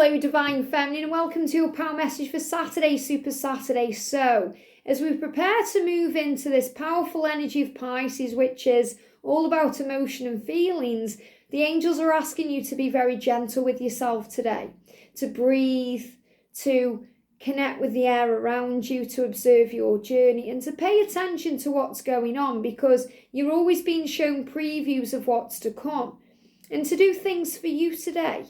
Hello Divine Feminine and welcome to your power message for Saturday, Super Saturday. So, as we prepare to move into this powerful energy of Pisces, which is all about emotion and feelings, the angels are asking you to be very gentle with yourself today, to breathe, to connect with the air around you, to observe your journey and to pay attention to what's going on, because you're always being shown previews of what's to come, and to do things for you today.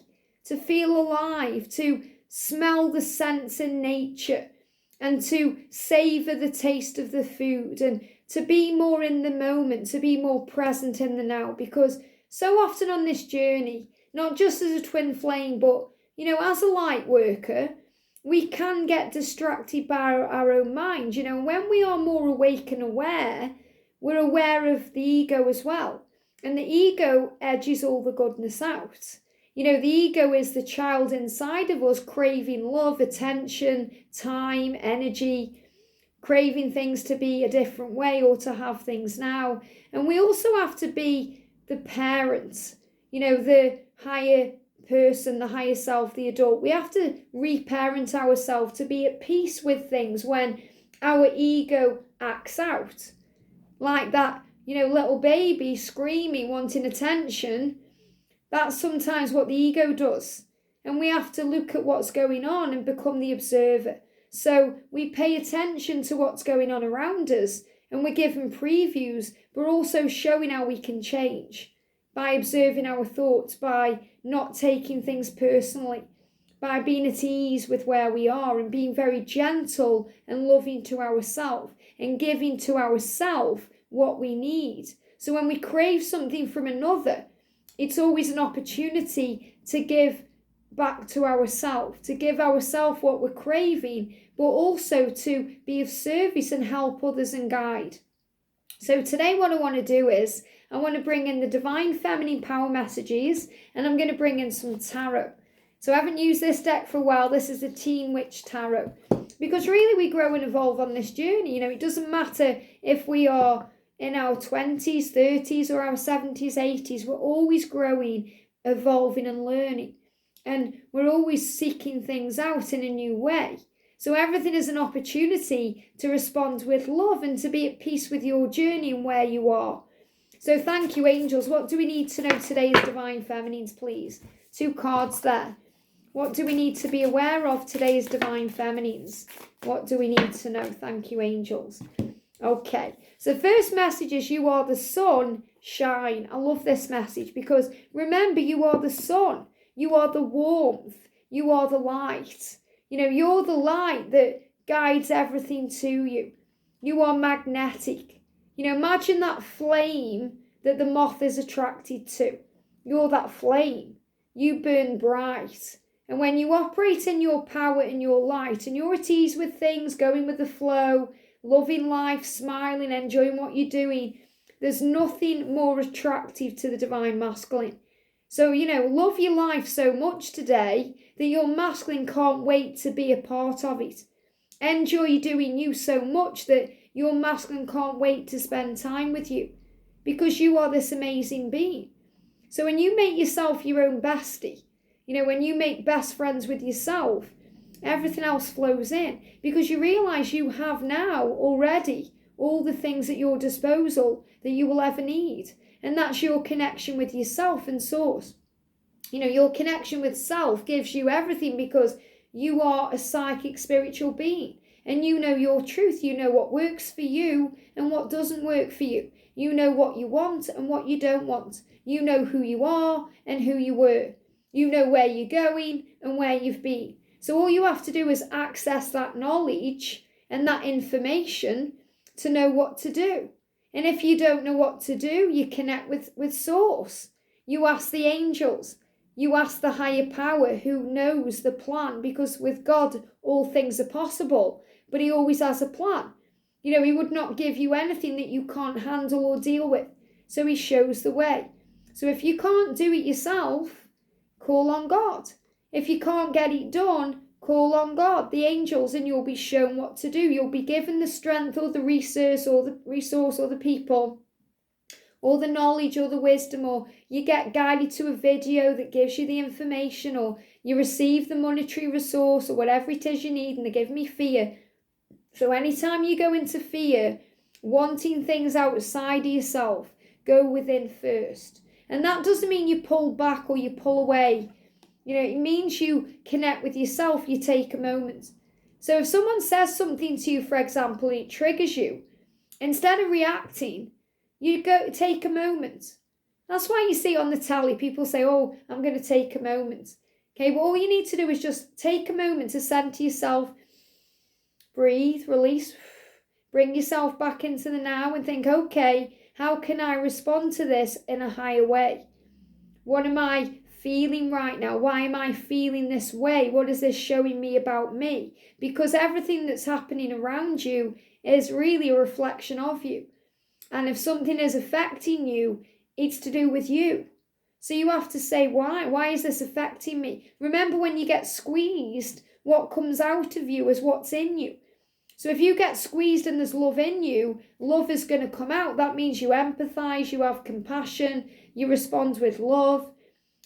To feel alive, to smell the scents in nature, and to savour the taste of the food, and to be more in the moment, to be more present in the now. Because so often on this journey, not just as a twin flame, but, as a light worker, we can get distracted by our own mind. When we are more awake and aware, we're aware of the ego as well. And the ego edges all the goodness out. The ego is the child inside of us craving love, attention, time, energy, craving things to be a different way or to have things now. And we also have to be the parent, the higher person, the higher self, the adult. We have to reparent ourselves to be at peace with things when our ego acts out. Like that, little baby screaming, wanting attention. That's sometimes what the ego does. And we have to look at what's going on and become the observer. So we pay attention to what's going on around us, and we're given previews, but also showing how we can change by observing our thoughts, by not taking things personally, by being at ease with where we are and being very gentle and loving to ourselves and giving to ourselves what we need. So when we crave something from another, it's always an opportunity to give back to ourselves, to give ourselves what we're craving, but also to be of service and help others and guide. So today what I want to do is, I want to bring in the Divine Feminine Power Messages, and I'm going to bring in some tarot. So I haven't used this deck for a while. This is the Teen Witch Tarot. Because really we grow and evolve on this journey. It doesn't matter if we are in our 20s, 30s, or our 70s, 80s, we're always growing, evolving and learning. And we're always seeking things out in a new way. So everything is an opportunity to respond with love and to be at peace with your journey and where you are. So thank you, angels. What do we need to know today as Divine Feminines, please? 2 cards there. What do we need to be aware of today as Divine Feminines? What do we need to know? Thank you, angels. Okay, so the first message is you are the sun, shine. I love this message because remember, you are the sun. You are the warmth. You are the light. You're the light that guides everything to you. You are magnetic. Imagine that flame that the moth is attracted to. You're that flame. You burn bright. And when you operate in your power and your light and you're at ease with things, going with the flow, loving life, smiling, enjoying what you're doing, there's nothing more attractive to the divine masculine. So, love your life so much today that your masculine can't wait to be a part of it. Enjoy doing you so much that your masculine can't wait to spend time with you, because you are this amazing being. So when you make yourself your own bestie, when you make best friends with yourself, everything else flows in, because you realise you have now already all the things at your disposal that you will ever need. And that's your connection with yourself and source. Your connection with self gives you everything, because you are a psychic spiritual being. And you know your truth. You know what works for you and what doesn't work for you. You know what you want and what you don't want. You know who you are and who you were. You know where you're going and where you've been. So all you have to do is access that knowledge and that information to know what to do. And if you don't know what to do, you connect with source. You ask the angels. You ask the higher power who knows the plan, because with God, all things are possible. But he always has a plan. He would not give you anything that you can't handle or deal with. So he shows the way. So if you can't do it yourself, call on God. If you can't get it done, call on God, the angels, and you'll be shown what to do. You'll be given the strength or the resource or the people or the knowledge or the wisdom, or you get guided to a video that gives you the information, or You receive the monetary resource or whatever it is you need, and they give me fear. So anytime you go into fear, wanting things outside of yourself, go within first. And that doesn't mean you pull back or you pull away. It means you connect with yourself, you take a moment. So if someone says something to you, for example, it triggers you, instead of reacting, you go take a moment. That's why you see on the telly, people say, oh, I'm going to take a moment. Okay, but all you need to do is just take a moment to center yourself, breathe, release, bring yourself back into the now and think, okay, how can I respond to this in a higher way? What am I feeling right now? Why am I feeling this way? What is this showing me about me? Because everything that's happening around you is really a reflection of you. And if something is affecting you, it's to do with you. So you have to say, why? Why is this affecting me? Remember, when you get squeezed, what comes out of you is what's in you. So if you get squeezed and there's love in you, love is going to come out. That means you empathize, you have compassion, you respond with love.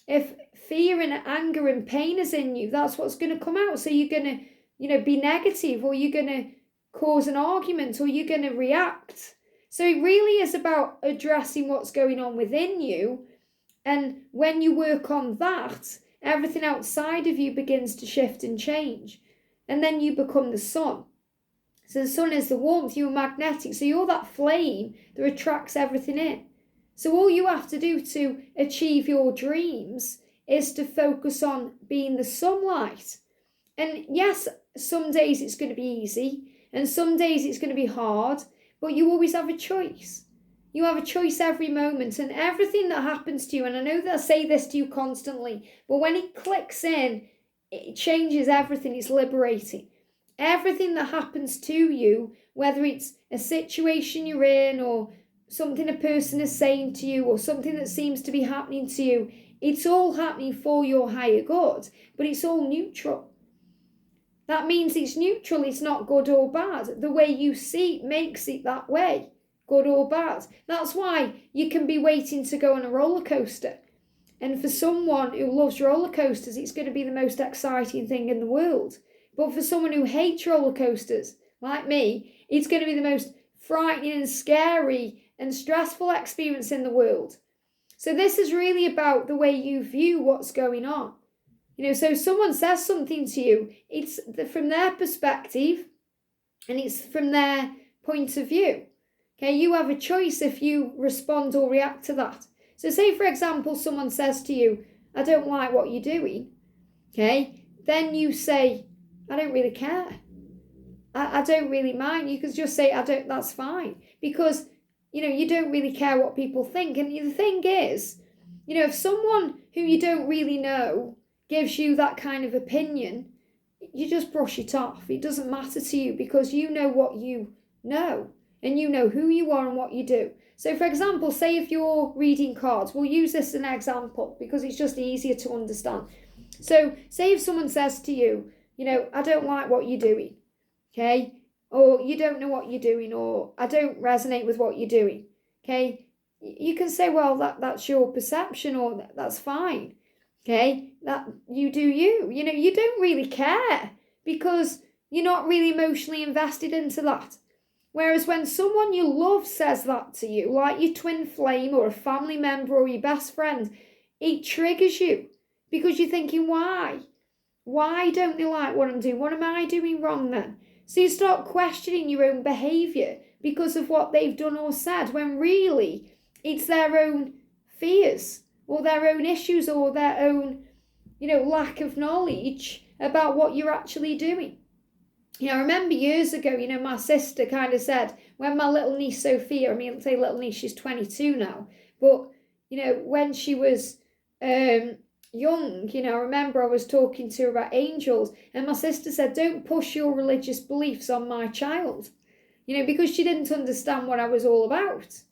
If fear and anger and pain is in you, that's what's going to come out. So you're going to, be negative, or you're going to cause an argument, or you're going to react. So it really is about addressing what's going on within you. And when you work on that, everything outside of you begins to shift and change. And then you become the sun. So the sun is the warmth, you're magnetic. So you're that flame that attracts everything in. So all you have to do to achieve your dreams is to focus on being the sunlight. And yes, some days it's going to be easy, and some days it's going to be hard, but you always have a choice. You have a choice every moment, and everything that happens to you, and I know that I say this to you constantly, but when it clicks in, it changes everything. It's liberating. Everything that happens to you, whether it's a situation you're in, or something a person is saying to you, or something that seems to be happening to you, it's all happening for your higher good, but it's all neutral. That means it's neutral, it's not good or bad. The way you see it makes it that way, good or bad. That's why you can be waiting to go on a roller coaster. And for someone who loves roller coasters, it's going to be the most exciting thing in the world. But for someone who hates roller coasters, like me, it's going to be the most frightening and scary and stressful experience in the world. So this is really about the way you view what's going on. So someone says something to you, it's from their perspective and it's from their point of view. Okay, you have a choice if you respond or react to that. So say, for example, someone says to you, I don't like what you're doing. Okay, then you say, I don't really care. I don't really mind. You could just say, that's fine. Because, you don't really care what people think. And the thing is, if someone who you don't really know gives you that kind of opinion, you just brush it off. It doesn't matter to you, because you know what you know, and you know who you are and what you do. So, for example, say if you're reading cards, we'll use this as an example because it's just easier to understand. So, say if someone says to you, I don't like what you're doing, okay? Or you don't know what you're doing, or I don't resonate with what you're doing, okay? You can say, well, that's your perception, or that's fine, okay? That you do you. You don't really care because you're not really emotionally invested into that. Whereas when someone you love says that to you, like your twin flame or a family member or your best friend, it triggers you because you're thinking, why? Why don't they like what I'm doing? What am I doing wrong then? So you start questioning your own behaviour because of what they've done or said, when really it's their own fears or their own issues or their own, lack of knowledge about what you're actually doing. I remember years ago, my sister kind of said, when my little niece Sophia, I'll say little niece, she's 22 now, but, when she was young, I remember I was talking to her about angels, and my sister said, don't push your religious beliefs on my child, because she didn't understand what I was all about,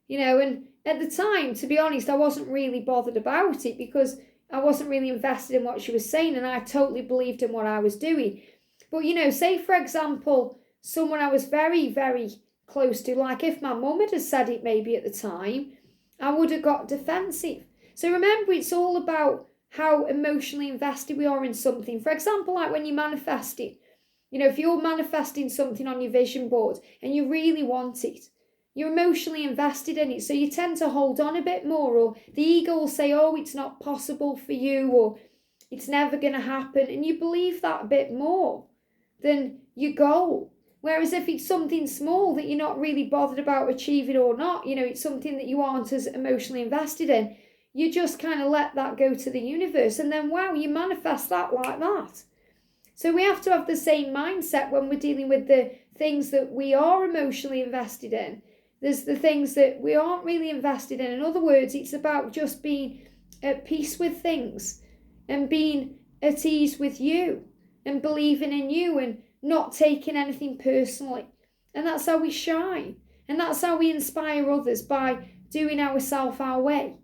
and at the time, to be honest, I wasn't really bothered about it because I wasn't really invested in what she was saying, and I totally believed in what I was doing. But, say, for example, someone I was very, very close to, like if my mum had said it maybe at the time, I would have got defensive. So remember, it's all about how emotionally invested we are in something. For example, like when you're manifesting, if you're manifesting something on your vision board and you really want it, you're emotionally invested in it, so you tend to hold on a bit more, or the ego will say, oh, it's not possible for you, or it's never going to happen, and you believe that a bit more than your goal. Whereas if it's something small that you're not really bothered about achieving or not, it's something that you aren't as emotionally invested in, you just kind of let that go to the universe, and then wow, you manifest that like that. So we have to have the same mindset when we're dealing with the things that we are emotionally invested in. There's the things that we aren't really invested in. In other words, it's about just being at peace with things and being at ease with you and believing in you and not taking anything personally. And that's how we shine. And that's how we inspire others, by doing ourselves our way,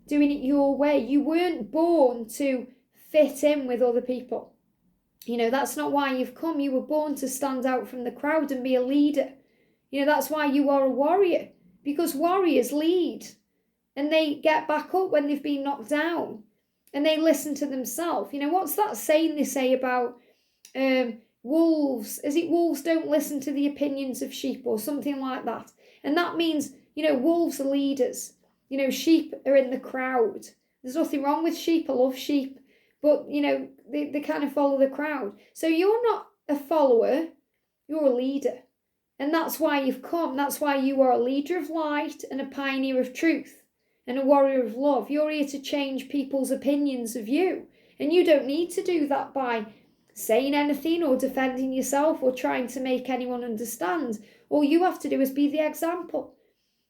doing it your way. You weren't born to fit in with other people. That's not why you've come. You were born to stand out from the crowd and be a leader. That's why you are a warrior, because warriors lead and they get back up when they've been knocked down and they listen to themselves. What's that saying they say about wolves? Is it wolves don't listen to the opinions of sheep or something like that? And that means, wolves are leaders. Sheep are in the crowd. There's nothing wrong with sheep. I love sheep. But, they kind of follow the crowd. So you're not a follower, you're a leader. And that's why you've come. That's why you are a leader of light and a pioneer of truth and a warrior of love. You're here to change people's opinions of you. And you don't need to do that by saying anything or defending yourself or trying to make anyone understand. All you have to do is be the example.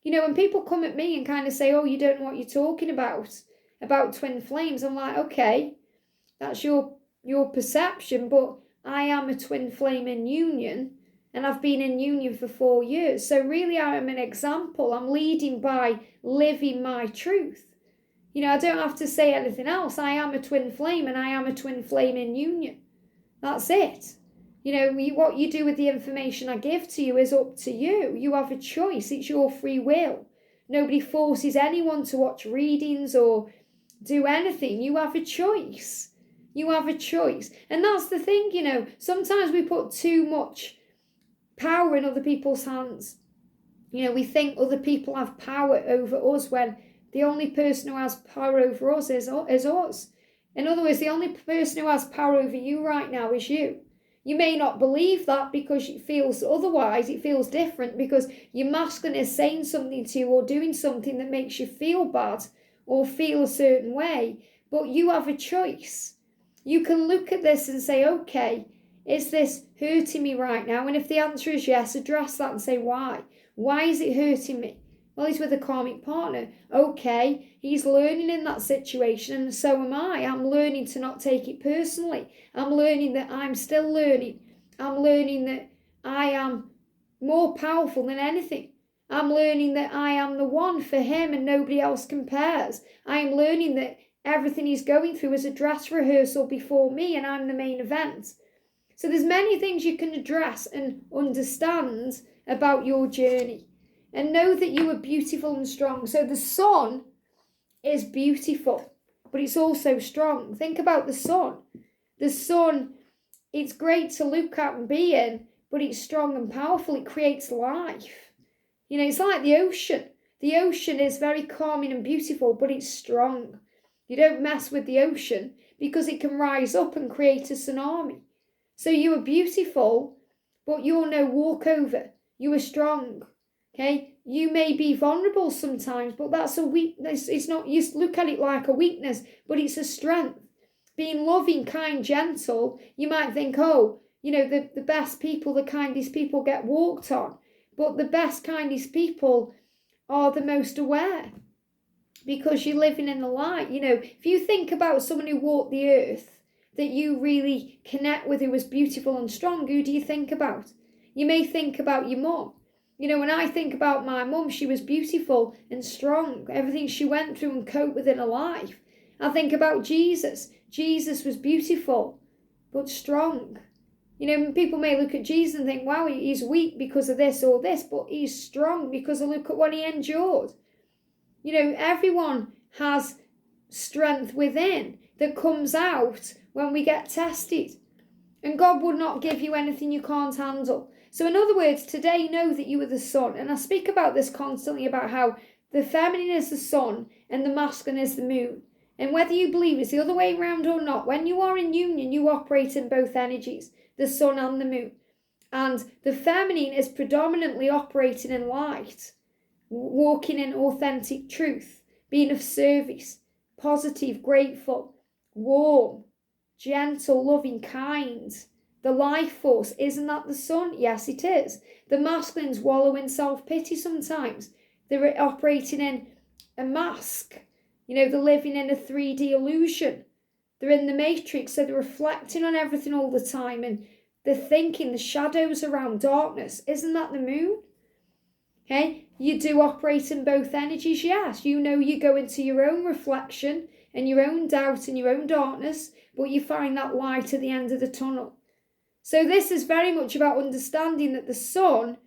When people come at me and kind of say, oh, you don't know what you're talking about twin flames, I'm like, okay, that's your perception, but I am a twin flame in union, and I've been in union for 4 years. So really I am an example. I'm leading by living my truth. I don't have to say anything else. I am a twin flame, and I am a twin flame in union. That's it. What you do with the information I give to you is up to you. You have a choice. It's your free will. Nobody forces anyone to watch readings or do anything. You have a choice. You have a choice. And that's the thing, sometimes we put too much power in other people's hands. We think other people have power over us when the only person who has power over us is us. In other words, the only person who has power over you right now is you. You may not believe that because it feels otherwise, it feels different because your masculine is saying something to you or doing something that makes you feel bad or feel a certain way, but you have a choice. You can look at this and say, okay, is this hurting me right now? And if the answer is yes, address that and say, why? Why is it hurting me? Well, he's with a karmic partner. Okay, he's learning in that situation, and so am I. I'm learning to not take it personally. I'm learning that I'm still learning. I'm learning that I am more powerful than anything. I'm learning that I am the one for him and nobody else compares. I am learning that everything he's going through is a dress rehearsal before me, and I'm the main event. So there's many things you can address and understand about your journey. And know that you are beautiful and strong. So the sun is beautiful, but it's also strong. Think about the sun. The sun, it's great to look at and be in, but it's strong and powerful. It creates life. It's like the ocean. The ocean is very calming and beautiful, but it's strong. You don't mess with the ocean because it can rise up and create a tsunami. So you are beautiful, but you're no walkover. You are strong. Okay, you may be vulnerable sometimes, but that's a weakness. It's not, you look at it like a weakness, but it's a strength. Being loving, kind, gentle, you might think, oh, the best people, the kindest people get walked on. But the best, kindest people are the most aware because you're living in the light. If you think about someone who walked the earth that you really connect with, who was beautiful and strong, who do you think about? You may think about your mum. When I think about my mum, she was beautiful and strong. Everything she went through and coped with in her life. I think about Jesus. Jesus was beautiful, but strong. People may look at Jesus and think, wow, he's weak because of this or this, but he's strong because of look at what he endured. Everyone has strength within. that comes out when we get tested. And God would not give you anything you can't handle. So in other words, today know that you are the sun. And I speak about this constantly, about how the feminine is the sun and the masculine is the moon. And whether you believe it's the other way around or not, when you are in union, you operate in both energies, the sun and the moon. And the feminine is predominantly operating in light, walking in authentic truth, being of service, positive, grateful, warm, gentle, loving, kind. The life force, isn't that the sun? Yes, it is. The masculines wallow in self-pity sometimes. They're operating in a mask. They're living in a 3D illusion. They're in the matrix, so they're reflecting on everything all the time, and they're thinking the shadows around darkness. Isn't that the moon? Okay, you do operate in both energies, yes. You go into your own reflection and your own doubt and your own darkness, but you find that light at the end of the tunnel. So this is very much about understanding that the sun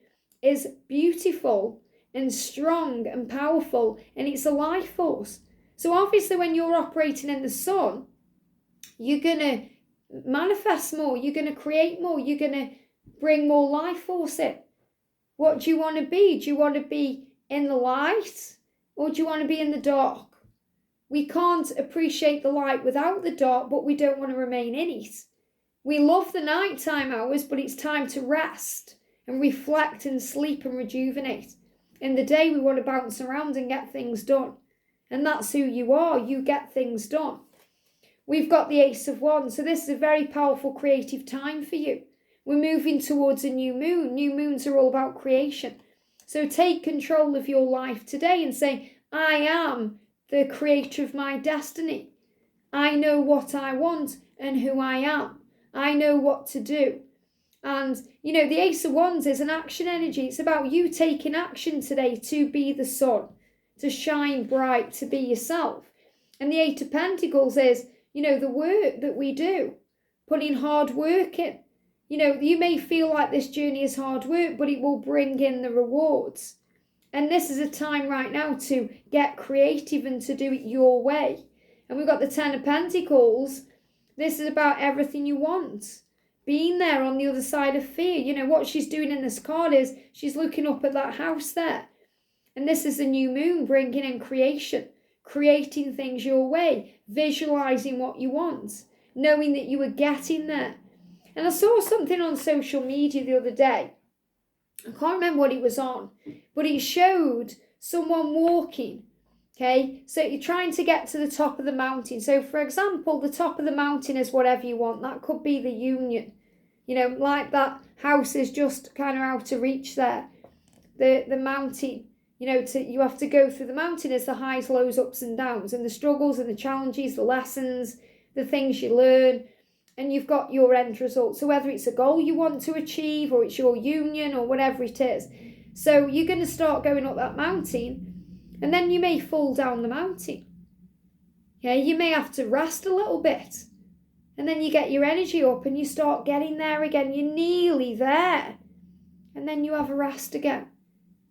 is beautiful and strong and powerful, and it's a life force. So obviously when you're operating in the sun, you're going to manifest more, you're going to create more, you're going to bring more life force in. What do you want to be? Do you want to be in the light, or do you want to be in the dark? We can't appreciate the light without the dark, but we don't want to remain in it. We love the nighttime hours, but it's time to rest and reflect and sleep and rejuvenate. In the day, we want to bounce around and get things done. And that's who you are. You get things done. We've got the Ace of Wands. So this is a very powerful creative time for you. We're moving towards a new moon. New moons are all about creation. So take control of your life today and say, I am the creator of my destiny. I know what I want and who I am. I know what to do. And, the Ace of Wands is an action energy. It's about you taking action today to be the sun, to shine bright, to be yourself. And the Eight of Pentacles is, the work that we do, putting hard work in. You may feel like this journey is hard work, but it will bring in the rewards. And this is a time right now to get creative and to do it your way. And we've got the Ten of Pentacles. This is about everything you want. Being there on the other side of fear. What she's doing in this card is she's looking up at that house there. And this is the new moon bringing in creation. Creating things your way. Visualizing what you want. Knowing that you are getting there. And I saw something on social media the other day. I can't remember what it was on. But it showed someone walking. Okay, so you're trying to get to the top of the mountain. So, for example, the top of the mountain is whatever you want. That could be the union. Like that house is just kind of out of reach there. The mountain, you have to go through the mountain as the highs, lows, ups and downs, and the struggles and the challenges, the lessons, the things you learn, and you've got your end result. So whether it's a goal you want to achieve or it's your union or whatever it is. So you're going to start going up that mountain. And then you may fall down the mountain. Yeah, you may have to rest a little bit. And then you get your energy up and you start getting there again. You're nearly there. And then you have a rest again.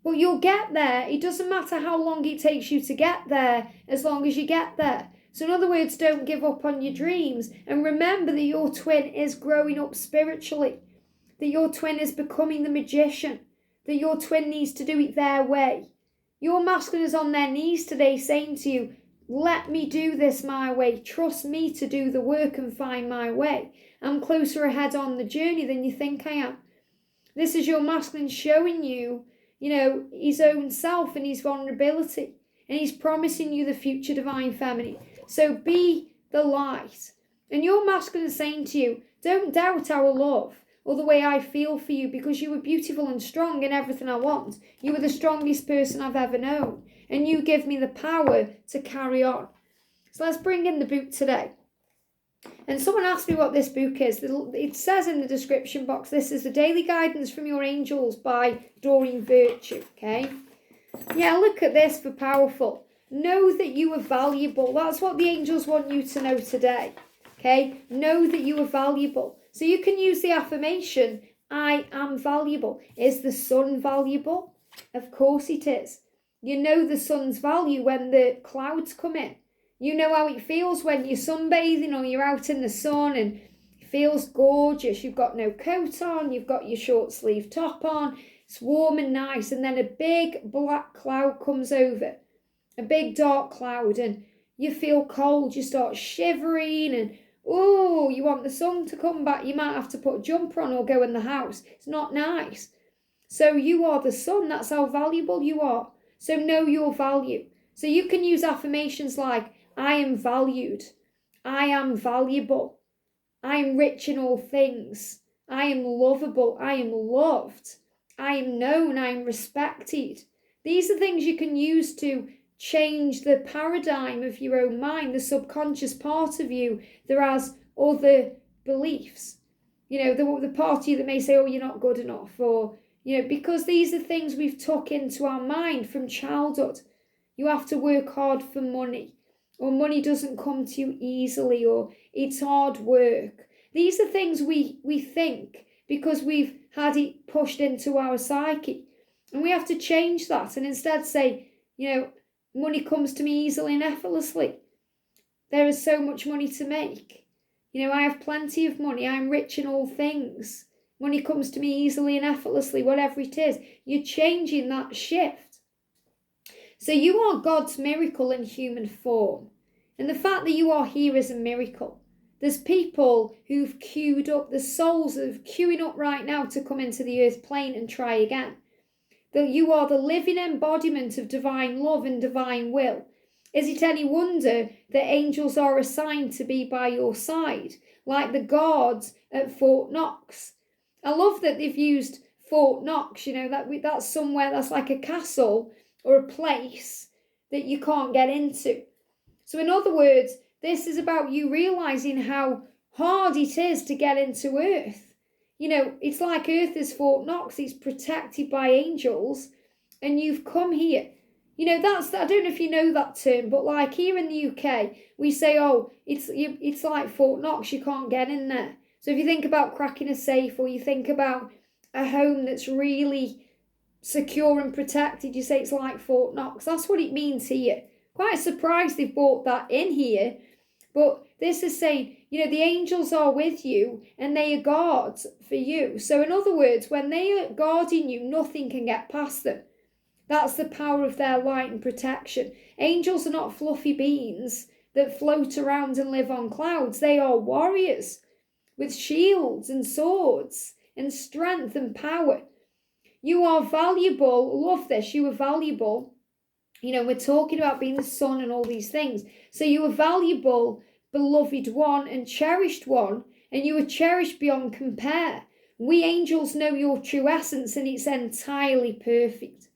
But you'll get there. It doesn't matter how long it takes you to get there, as long as you get there. So in other words, don't give up on your dreams. And remember that your twin is growing up spiritually. That your twin is becoming the magician. That your twin needs to do it their way. Your masculine is on their knees today saying to you, let me do this my way. Trust me to do the work and find my way. I'm closer ahead on the journey than you think I am. This is your masculine showing you, his own self and his vulnerability. And he's promising you the future divine feminine. So be the light. And your masculine is saying to you, don't doubt our love. Or the way I feel for you, because you were beautiful and strong in everything I want. You were the strongest person I've ever known. And you give me the power to carry on. So let's bring in the book today. And someone asked me what this book is. It says in the description box, this is the Daily Guidance from Your Angels by Doreen Virtue. Okay? Yeah, look at this for powerful. Know that you are valuable. That's what the angels want you to know today. Okay? Know that you are valuable. So you can use the affirmation, I am valuable. Is the sun valuable? Of course it is. You know the sun's value when the clouds come in. You know how it feels when you're sunbathing or you're out in the sun and it feels gorgeous. You've got no coat on, you've got your short sleeve top on, it's warm and nice, and then a big black cloud comes over, a big dark cloud, and you feel cold, you start shivering, and oh, you want the sun to come back. You might have to put a jumper on or go in the house. It's not nice. So you are the sun. That's how valuable you are. So know your value. So you can use affirmations like, I am valued. I am valuable. I am rich in all things. I am lovable. I am loved. I am known. I am respected. These are things you can use to change the paradigm of your own mind, the subconscious part of you that has other beliefs. You know, the part of you that may say, oh, you're not good enough, or, you know, because these are things we've took into our mind from childhood. You have to work hard for money, or money doesn't come to you easily, or it's hard work. These are things we think because we've had it pushed into our psyche. And we have to change that and instead say, you know, money comes to me easily and effortlessly. There is so much money to make. You know, I have plenty of money. I'm rich in all things. Money comes to me easily and effortlessly, whatever it is. You're changing that shift. So you are God's miracle in human form. And the fact that you are here is a miracle. There's people who've queued up, the souls that are queuing up right now to come into the earth plane and try again. That you are the living embodiment of divine love and divine will. Is it any wonder that angels are assigned to be by your side, like the guards at Fort Knox? I love that they've used Fort Knox, you know, that's somewhere that's like a castle or a place that you can't get into. So in other words, this is about you realising how hard it is to get into Earth. You know, it's like Earth is Fort Knox. It's protected by angels, and you've come here. You know, I don't know if you know that term, but like here in the UK, we say, oh, it's like Fort Knox, you can't get in there. So if you think about cracking a safe, or you think about a home that's really secure and protected, you say it's like Fort Knox. That's what it means here. Quite surprised they've brought that in here. But this is saying, you know, the angels are with you and they are guards for you. So in other words, when they are guarding you, nothing can get past them. That's the power of their light and protection. Angels are not fluffy beings that float around and live on clouds. They are warriors with shields and swords and strength and power. You are valuable. Love this. You are valuable. You know, we're talking about being the sun and all these things. So you are valuable, beloved one and cherished one, and you are cherished beyond compare. We angels know your true essence, and it's entirely perfect.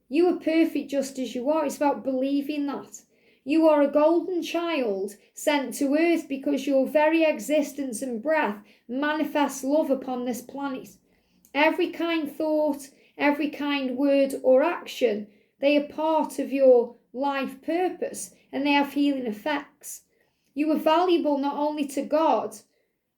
You are perfect just as you are. It's about believing that. You are a golden child sent to earth because your very existence and breath manifests love upon this planet. Every kind thought, every kind word or action, they are part of your life purpose, and they have healing effects. You are valuable not only to God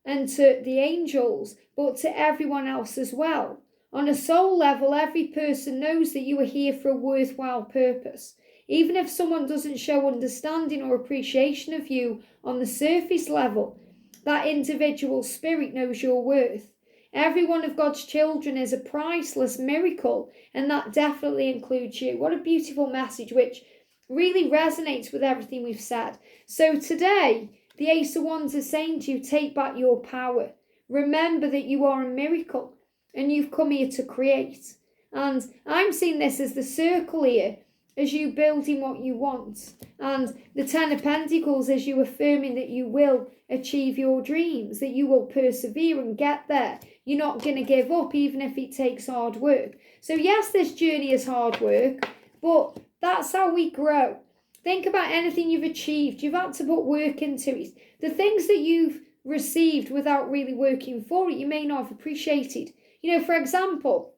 and to the angels, but to everyone else as well. On a soul level, every person knows that you are here for a worthwhile purpose. Even if someone doesn't show understanding or appreciation of you on the surface level, that individual spirit knows your worth. Every one of God's children is a priceless miracle, and that definitely includes you. What a beautiful message, which really resonates with everything we've said. So today, the Ace of Wands is saying to you, take back your power. Remember that you are a miracle, and you've come here to create. And I'm seeing this as the circle here, as you building what you want. And the Ten of Pentacles as you affirming that you will achieve your dreams, that you will persevere and get there. You're not going to give up even if it takes hard work. So yes, this journey is hard work, but that's how we grow. Think about anything you've achieved. You've had to put work into it. The things that you've received without really working for it, you may not have appreciated. You know, for example,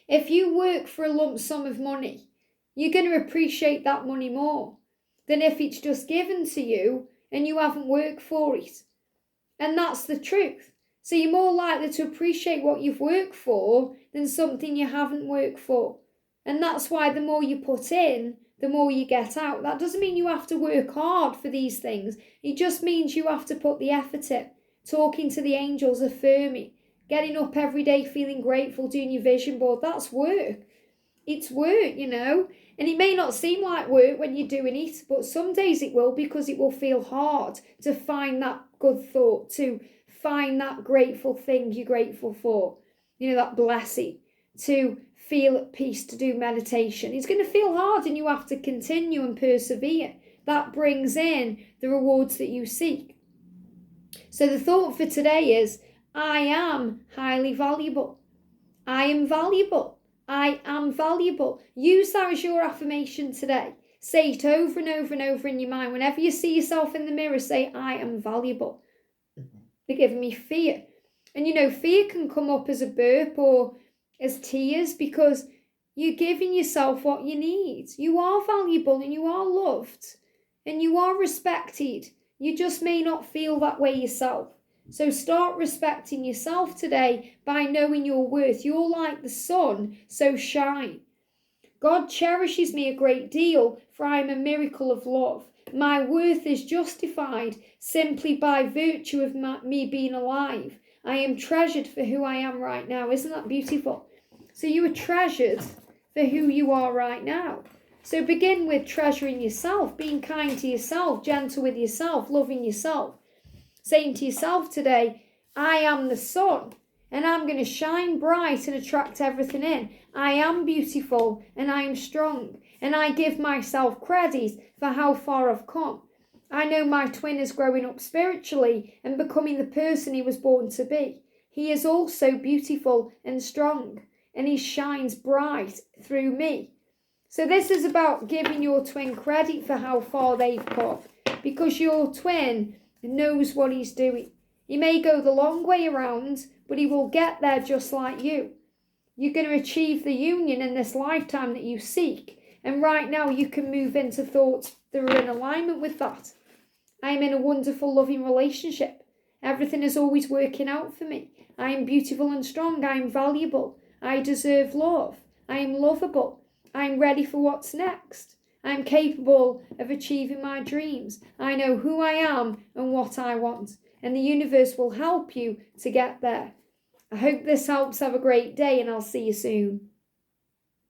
if you work for a lump sum of money, you're going to appreciate that money more than if it's just given to you and you haven't worked for it. And that's the truth. So you're more likely to appreciate what you've worked for than something you haven't worked for. And that's why the more you put in, the more you get out. That doesn't mean you have to work hard for these things. It just means you have to put the effort in. Talking to the angels, affirming, getting up every day feeling grateful, doing your vision board. That's work. It's work, And it may not seem like work when you're doing it, but some days it will, because it will feel hard to find that good thought, to find that grateful thing you're grateful for, that blessing, to feel at peace, to do meditation. It's going to feel hard, and you have to continue and persevere. That brings in the rewards that you seek. So the thought for today is, I am highly valuable. I am valuable. I am valuable. Use that as your affirmation today. Say it over and over and over in your mind. Whenever you see yourself in the mirror, say, I am valuable. They're giving me fear. And fear can come up as a burp or as tears, because you're giving yourself what you need. You are valuable, and you are loved, and you are respected. You just may not feel that way yourself. So start respecting yourself today by knowing your worth. You're like the sun, so shine. God cherishes me a great deal, for I am a miracle of love. My worth is justified simply by virtue of me being alive. I am treasured for who I am right now. Isn't that beautiful? So you are treasured for who you are right now. So begin with treasuring yourself, being kind to yourself, gentle with yourself, loving yourself. Saying to yourself today, I am the sun, and I'm going to shine bright and attract everything in. I am beautiful, and I am strong, and I give myself credit for how far I've come. I know my twin is growing up spiritually and becoming the person he was born to be. He is also beautiful and strong, and he shines bright through me. So this is about giving your twin credit for how far they've come, because your twin knows what he's doing. He may go the long way around, but he will get there just like you. You're going to achieve the union in this lifetime that you seek. And right now you can move into thoughts that are in alignment with that. I am in a wonderful, loving relationship. Everything is always working out for me. I am beautiful and strong. I am valuable. I deserve love. I am lovable. I am ready for what's next. I am capable of achieving my dreams. I know who I am and what I want. And the universe will help you to get there. I hope this helps. Have a great day, and I'll see you soon.